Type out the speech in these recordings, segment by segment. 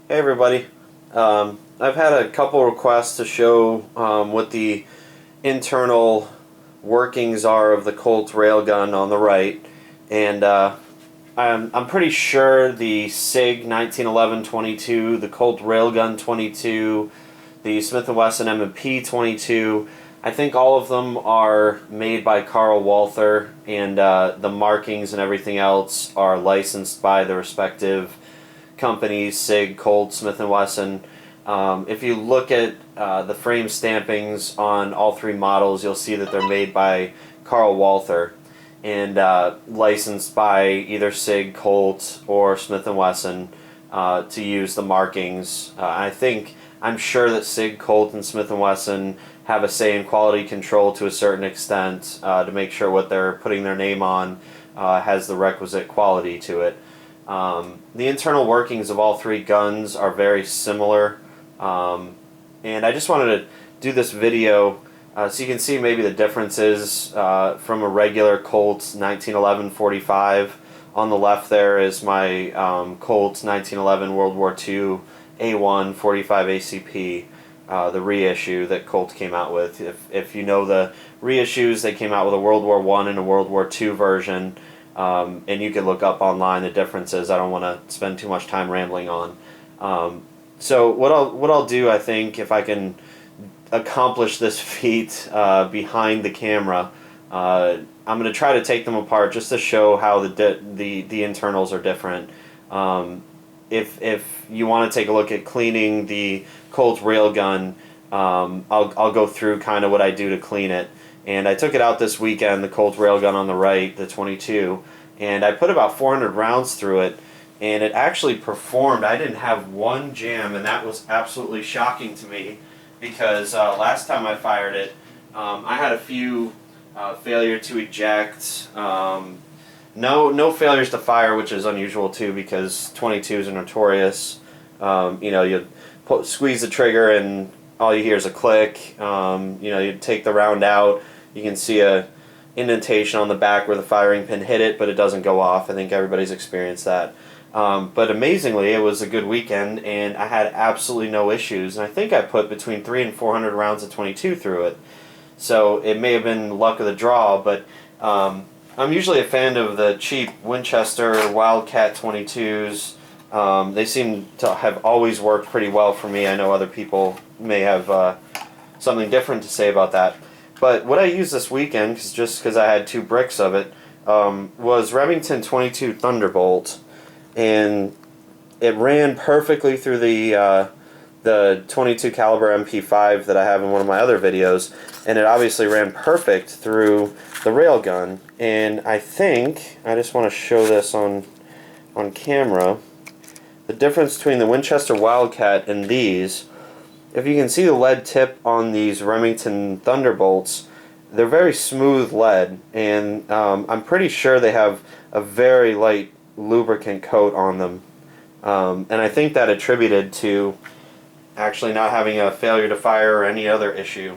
Hey everybody. I've had a couple requests to show what the internal workings are of the Colt Rail Gun on the right, and I'm pretty sure the SIG 1911-22, the Colt Rail Gun 22, the Smith & Wesson M&P 22. I think all of them are made by Carl Walther, and the markings and everything else are licensed by the respective companies, SIG, Colt, Smith & Wesson. If you look at the frame stampings on all three models, you'll see that they're made by Carl Walther and licensed by either SIG, Colt, or Smith & Wesson to use the markings. I'm sure that SIG, Colt, and Smith & Wesson have a say in quality control to a certain extent to make sure what they're putting their name on has the requisite quality to it. The internal workings of all three guns are very similar, and I just wanted to do this video so you can see maybe the differences from a regular Colt 1911-45. On the left there is my Colt 1911 World War II A1 45 ACP, the reissue that Colt came out with. If you know the reissues, they came out with a World War I and a World War II version. And you can look up online the differences. I don't want to spend too much time rambling on. So what I'll do, I think, if I can accomplish this feat behind the camera, I'm going to try to take them apart just to show how the internals are different. If you want to take a look at cleaning the Colt Rail Gun, I'll go through kind of what I do to clean it. And I took it out this weekend, the Colt Rail Gun on the right, the 22, and I put about 400 rounds through it, and it actually performed. I didn't have one jam, and that was absolutely shocking to me because last time I fired it, I had a few failure to eject, no failures to fire, which is unusual too because 22s are notorious. You squeeze the trigger and all you hear is a click. You take the round out. You can see a indentation on the back where the firing pin hit it, but it doesn't go off. I think everybody's experienced that. But amazingly, it was a good weekend, and I had absolutely no issues. And I think I put between 300 and 400 rounds of 22 through it. So it may have been luck of the draw, but I'm usually a fan of the cheap Winchester Wildcat 22s. They seem to have always worked pretty well for me. I know other people may have something different to say about that. But what I used this weekend, just because I had two bricks of it, was Remington 22 Thunderbolt, and it ran perfectly through the 22 caliber MP5 that I have in one of my other videos, and it obviously ran perfect through the railgun. And I think I just want to show this on camera. The difference between the Winchester Wildcat and these, if you can see the lead tip on these Remington Thunderbolts, they're very smooth lead, and I'm pretty sure they have a very light lubricant coat on them. And I think that attributed to actually not having a failure to fire or any other issue.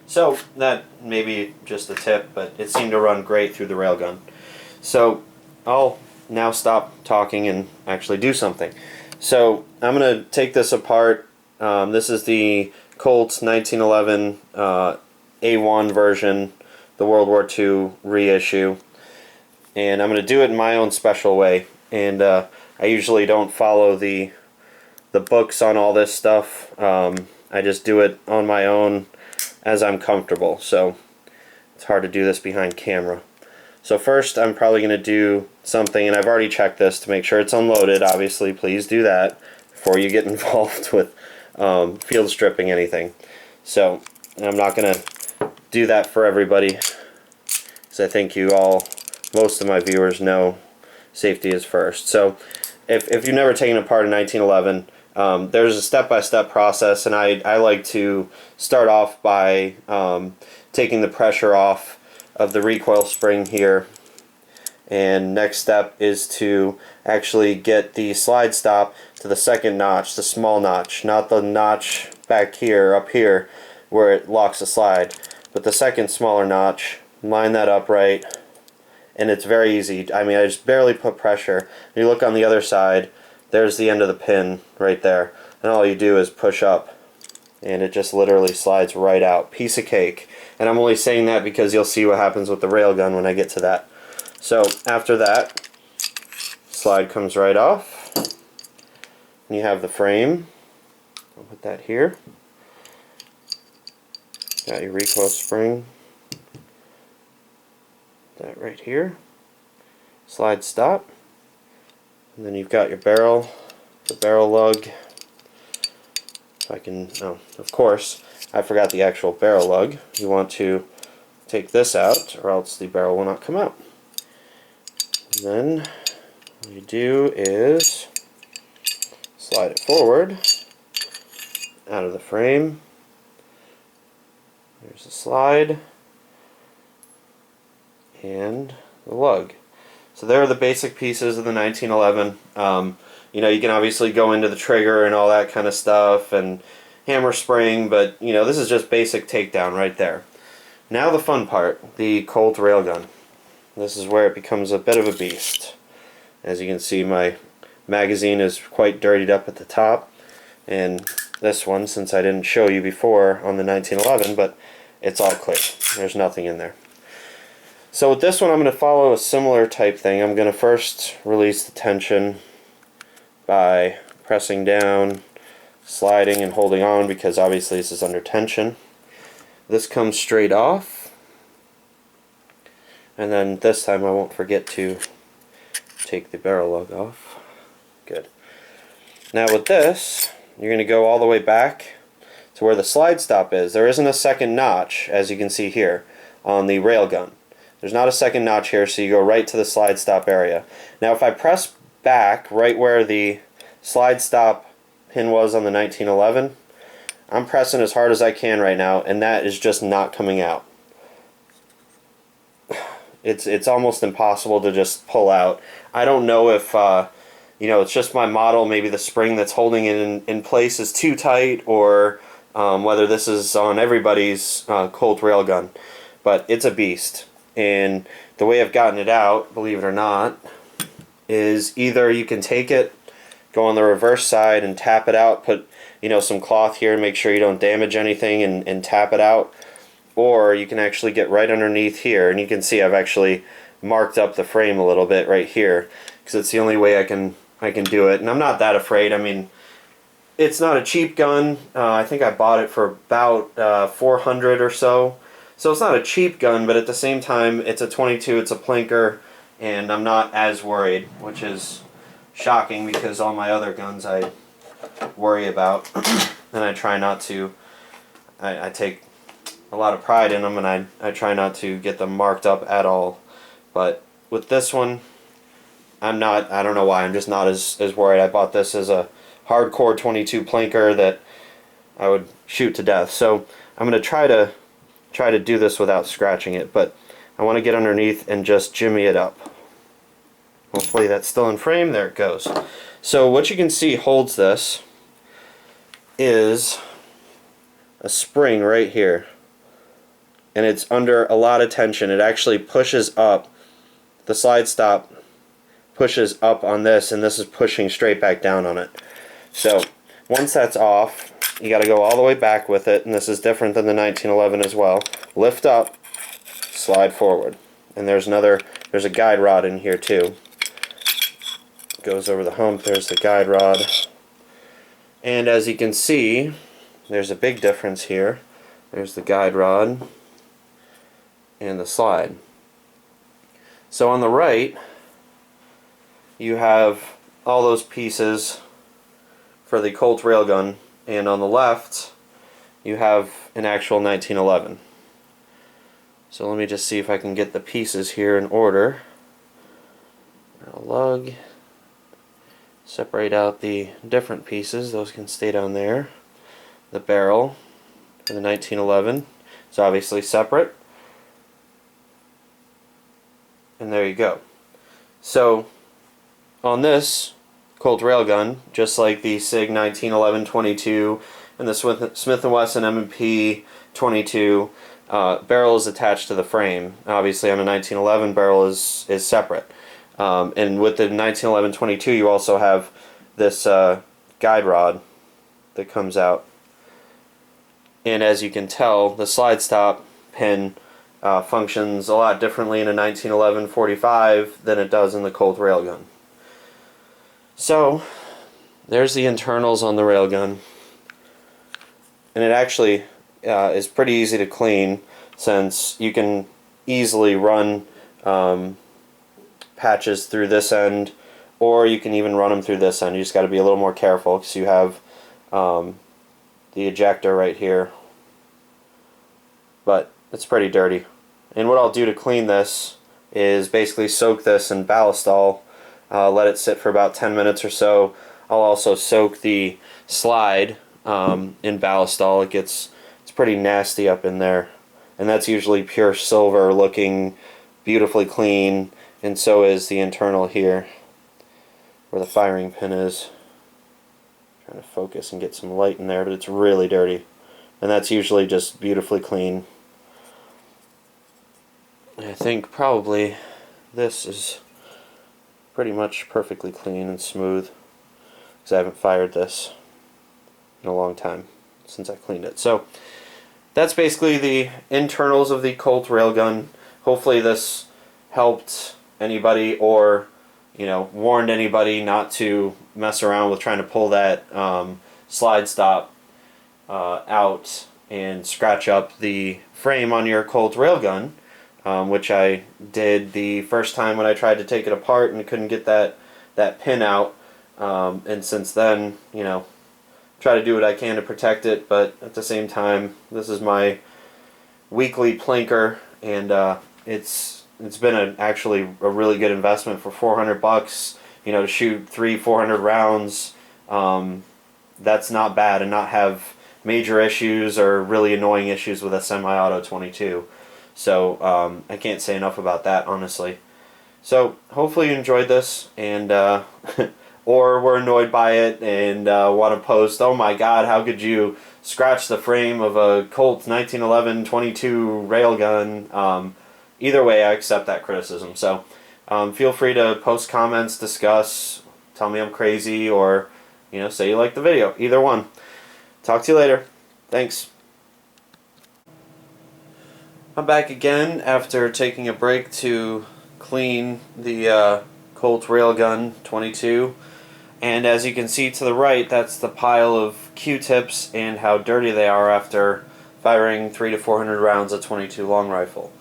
So that may be just a tip, but it seemed to run great through the railgun. So I'll now stop talking and actually do something. So I'm going to take this apart. This is the Colt 1911 A1 version, the World War II reissue. And I'm going to do it in my own special way. And I usually don't follow the books on all this stuff. I just do it on my own as I'm comfortable. So it's hard to do this behind camera. So first I'm probably going to do something, and I've already checked this to make sure it's unloaded. Obviously, please do that before you get involved with field stripping anything. So I'm not going to do that for everybody, because I think most of my viewers know safety is first. So if you've never taken apart a 1911, there's a step-by-step process, and I like to start off by taking the pressure off of the recoil spring here, and next step is to actually get the slide stop to the second notch, the small notch, not the notch back here, up here, where it locks the slide, but the second smaller notch. Line that up right, and it's very easy. I mean, I just barely put pressure. You look on the other side, there's the end of the pin right there. And all you do is push up, and it just literally slides right out. Piece of cake. And I'm only saying that because you'll see what happens with the railgun when I get to that. So after that, slide comes right off. And you have the frame. I'll put that here. Got your recoil spring. That right here. Slide stop. And then you've got your barrel, the barrel lug. If I can, oh, of course, I forgot the actual barrel lug. You want to take this out, or else the barrel will not come out. And then what you do is slide it forward out of the frame. There's the slide and the lug. So there are the basic pieces of the 1911. You know, you can obviously go into the trigger and all that kind of stuff and hammer spring, but you know, this is just basic takedown right there. Now the fun part, the Colt Rail Gun. This is where it becomes a bit of a beast. As you can see, my magazine is quite dirtied up at the top, and this one, since I didn't show you before on the 1911, but it's all clear. There's nothing in there. So with this one, I'm going to follow a similar type thing. I'm going to first release the tension by pressing down, sliding and holding on, because obviously this is under tension. This comes straight off, and then this time I won't forget to take the barrel lug off. Good. Now with this, you're going to go all the way back to where the slide stop is. There isn't a second notch, as you can see here on the rail gun. There's not a second notch here, so you go right to the slide stop area. Now if I press back right where the slide stop pin was on the 1911, I'm pressing as hard as I can right now, and that is just not coming out. It's almost impossible to just pull out. I don't know if you know, it's just my model, maybe the spring that's holding it in place is too tight, or whether this is on everybody's Colt Rail Gun, but it's a beast. And the way I've gotten it out, believe it or not, is either you can take it, go on the reverse side and tap it out, put, you know, some cloth here, make sure you don't damage anything, and tap it out, or you can actually get right underneath here, and you can see I've actually marked up the frame a little bit right here, because it's the only way I can do it, and I'm not that afraid. I mean, it's not a cheap gun. I think I bought it for about $400 or so. So it's not a cheap gun, but at the same time, it's a 22, it's a plinker, and I'm not as worried, which is shocking because all my other guns I worry about, and I try not to. I take a lot of pride in them, and I try not to get them marked up at all. But with this one, I'm not, I don't know why, I'm just not as worried. I bought this as a hardcore 22 plinker that I would shoot to death. So I'm going to try to do this without scratching it, but I want to get underneath and just jimmy it up. Hopefully that's still in frame. There it goes. So what you can see holds this is a spring right here, and it's under a lot of tension. It actually pushes up. The slide stop pushes up on this, and this is pushing straight back down on it. So once that's off, you got to go all the way back with it, and this is different than the 1911 as well. Lift up, slide forward, and there's a guide rod in here too. Goes over the hump. There's the guide rod, and as you can see, there's a big difference here. There's the guide rod and the slide. So on the right, you have all those pieces for the Colt Rail Gun, and on the left you have an actual 1911. So let me just see if I can get the pieces here in order. I'll lug, separate out the different pieces, those can stay down there. The barrel for the 1911 is obviously separate, and there you go. So on this Colt Rail Gun, just like the SIG 1911 22 and the Smith & Wesson M&P 22, barrel is attached to the frame. Obviously on a 1911, barrel is separate. And with the 1911 22, you also have this guide rod that comes out. And as you can tell, the slide stop pin functions a lot differently in a 1911 45 than it does in the Colt Rail Gun. So there's the internals on the railgun, and it actually is pretty easy to clean, since you can easily run patches through this end, or you can even run them through this end. You just got to be a little more careful, because you have the ejector right here, but it's pretty dirty. And what I'll do to clean this is basically soak this in Ballistol, let it sit for about 10 minutes or so. I'll also soak the slide in Ballistol. It's pretty nasty up in there, and that's usually pure silver, looking beautifully clean, and so is the internal here where the firing pin is. Trying to focus and get some light in there, but it's really dirty, and that's usually just beautifully clean. I think probably this is pretty much perfectly clean and smooth, because I haven't fired this in a long time since I cleaned it. So that's basically the internals of the Colt Rail Gun. Hopefully this helped anybody, or warned anybody not to mess around with trying to pull that slide stop out and scratch up the frame on your Colt Rail Gun, which I did the first time when I tried to take it apart and couldn't get that pin out. And since then, try to do what I can to protect it, but at the same time, this is my weekly plinker, and it's been actually a really good investment for $400. To shoot 300-400 rounds. That's not bad, and not have major issues or really annoying issues with a semi-auto 22. So I can't say enough about that, honestly. So hopefully you enjoyed this, and or were annoyed by it and want to post, "Oh my God, how could you scratch the frame of a Colt 1911 22 railgun?" Either way, I accept that criticism. So feel free to post comments, discuss, tell me I'm crazy, or say you like the video. Either one. Talk to you later. Thanks. I'm back again after taking a break to clean the Colt Rail Gun 22, and as you can see to the right, that's the pile of Q-tips and how dirty they are after firing 300-400 rounds of 22 long rifle.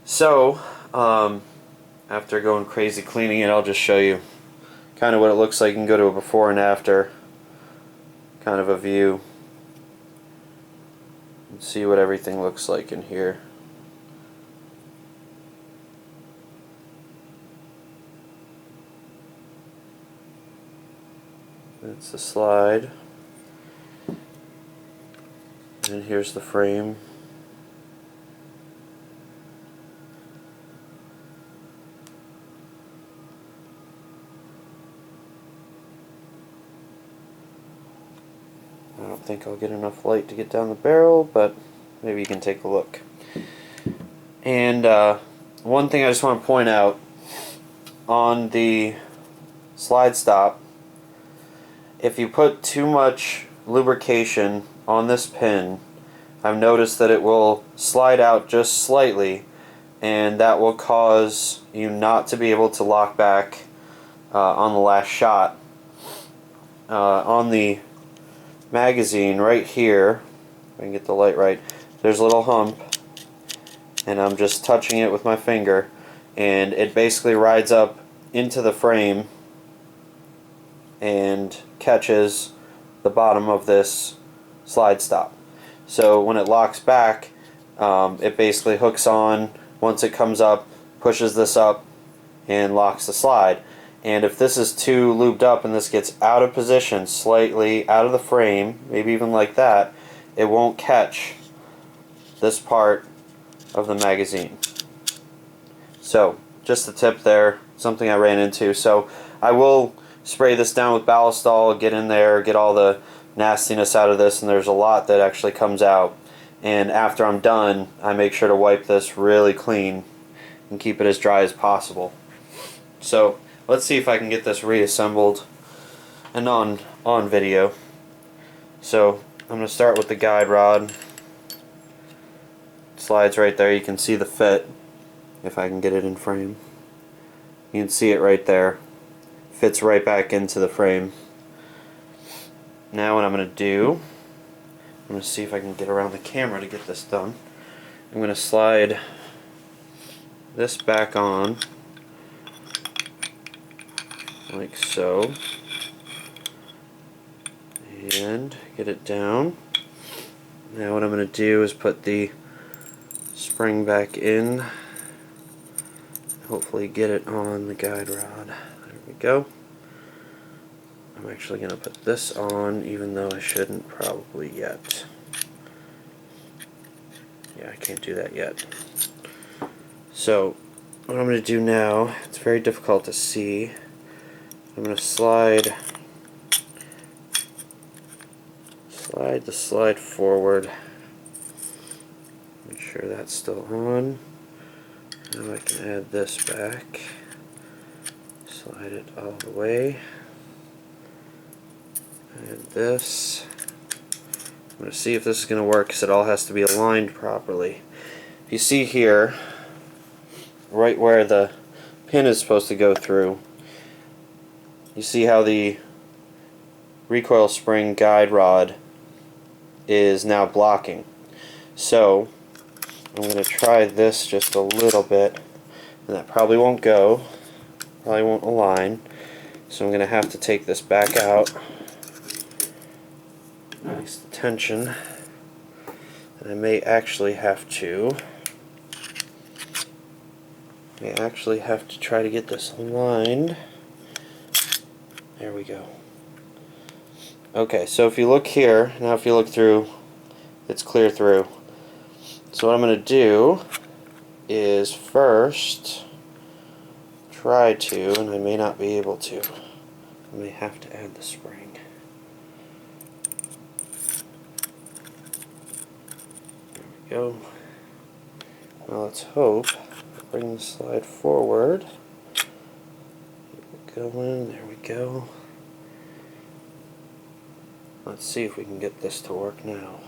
So after going crazy cleaning it, I'll just show you kind of what it looks like. You can go to a before and after kind of a view and see what everything looks like in here. That's the slide, and here's the frame. I don't think I'll get enough light to get down the barrel, but maybe you can take a look. And one thing I just want to point out, on the slide stop, if you put too much lubrication on this pin, I've noticed that it will slide out just slightly, and that will cause you not to be able to lock back on the last shot. On the magazine right here, if I can get the light right, there's a little hump, and I'm just touching it with my finger, and it basically rides up into the frame and catches the bottom of this slide stop. So when it locks back, it basically hooks on. Once it comes up, pushes this up and locks the slide. And if this is too lubed up and this gets out of position, slightly out of the frame, maybe even like that, it won't catch this part of the magazine. So just a tip there, something I ran into. So I will spray this down with Ballistol, get in there, get all the nastiness out of this, and there's a lot that actually comes out. And after I'm done, I make sure to wipe this really clean and keep it as dry as possible. So let's see if I can get this reassembled. and on video. So I'm going to start with the guide rod. Slides right there. You can see the fit if I can get it in frame. You can see it right there. Fits right back into the frame. Now what I'm going to do, I'm going to see if I can get around the camera to get this done. I'm going to slide this back on like so and get it down. Now what I'm going to do is put the spring back in, hopefully get it on the guide rod. There we go. I'm actually going to put this on even though I shouldn't probably yet. Yeah, I can't do that yet. So what I'm going to do now, it's very difficult to see. I'm going to slide the slide forward. Make sure that's still on. Now I can add this back. Slide it all the way. Add this. I'm going to see if this is going to work because it all has to be aligned properly. If you see here, right where the pin is supposed to go through, you see how the recoil spring guide rod is now blocking. So I'm going to try this just a little bit, and that probably won't go, probably won't align, so I'm going to have to take this back out, release the tension, and I may actually have to try to get this aligned. There we go. Okay, so if you look here, now if you look through, it's clear through. So what I'm going to do is first try to, and I may not be able to, I may have to add the spring. There we go. Now let's hope, bring the slide forward. Go in, there we go. Let's see if we can get this to work now.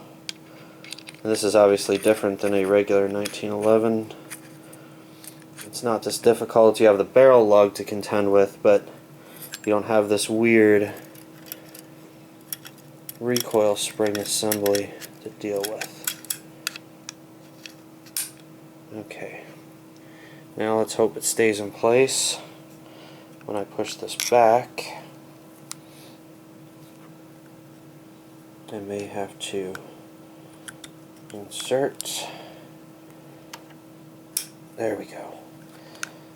And this is obviously different than a regular 1911. It's not this difficult. You have the barrel lug to contend with, but you don't have this weird recoil spring assembly to deal with. Okay. Now let's hope it stays in place. When I push this back, I may have to insert. There we go.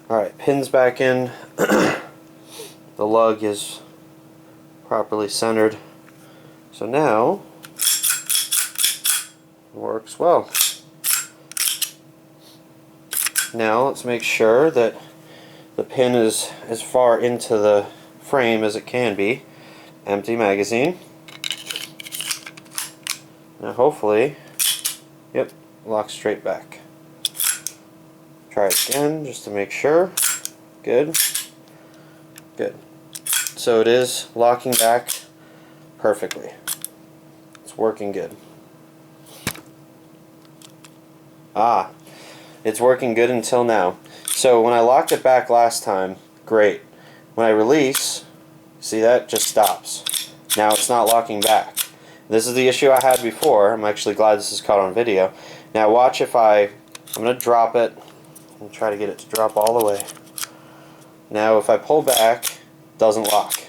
Alright, pins back in. The lug is properly centered. So now it works well. Now let's make sure that the pin is as far into the frame as it can be. Empty magazine. Now hopefully, yep, locks straight back. Try it again just to make sure. Good. Good. So it is locking back perfectly. It's working good. It's working good until now. So when I locked it back last time, great. When I release, see that? Just stops. Now it's not locking back. This is the issue I had before. I'm actually glad this is caught on video. Now watch if I'm going to drop it and try to get it to drop all the way. Now if I pull back, it doesn't lock.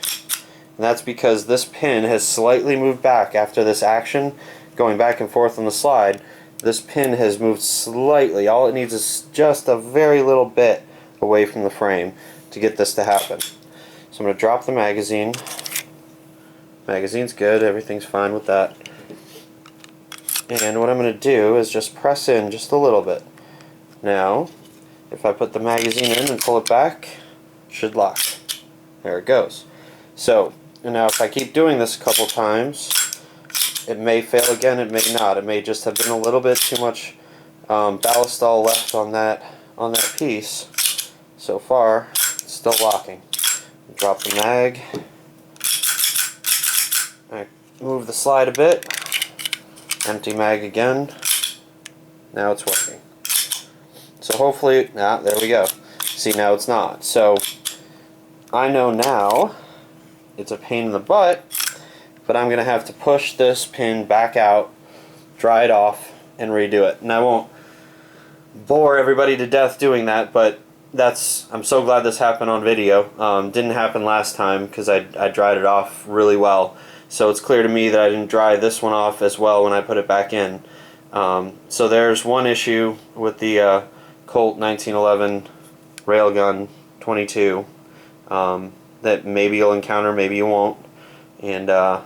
And that's because this pin has slightly moved back after this action, going back and forth on the slide. This pin has moved slightly. All it needs is just a very little bit away from the frame to get this to happen. So I'm going to drop the magazine. Magazine's good, everything's fine with that. And what I'm going to do is just press in just a little bit. Now, if I put the magazine in and pull it back, it should lock. There it goes. So, and now if I keep doing this a couple times, it may fail again, it may not. It may just have been a little bit too much ballastol left on that piece. So far, it's still locking. Drop the mag. I move the slide a bit, empty mag again. Now it's working. So hopefully, there we go. See, now it's not. So I know now it's a pain in the butt, but I'm going to have to push this pin back out, dry it off, and redo it. And I won't bore everybody to death doing that, but I'm so glad this happened on video. Didn't happen last time because I dried it off really well. So it's clear to me that I didn't dry this one off as well when I put it back in. So there's one issue with the Colt 1911 Railgun 22 that maybe you'll encounter, maybe you won't. And I'll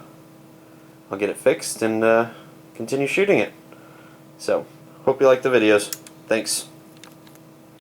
get it fixed and continue shooting it. So, hope you like the videos. Thanks.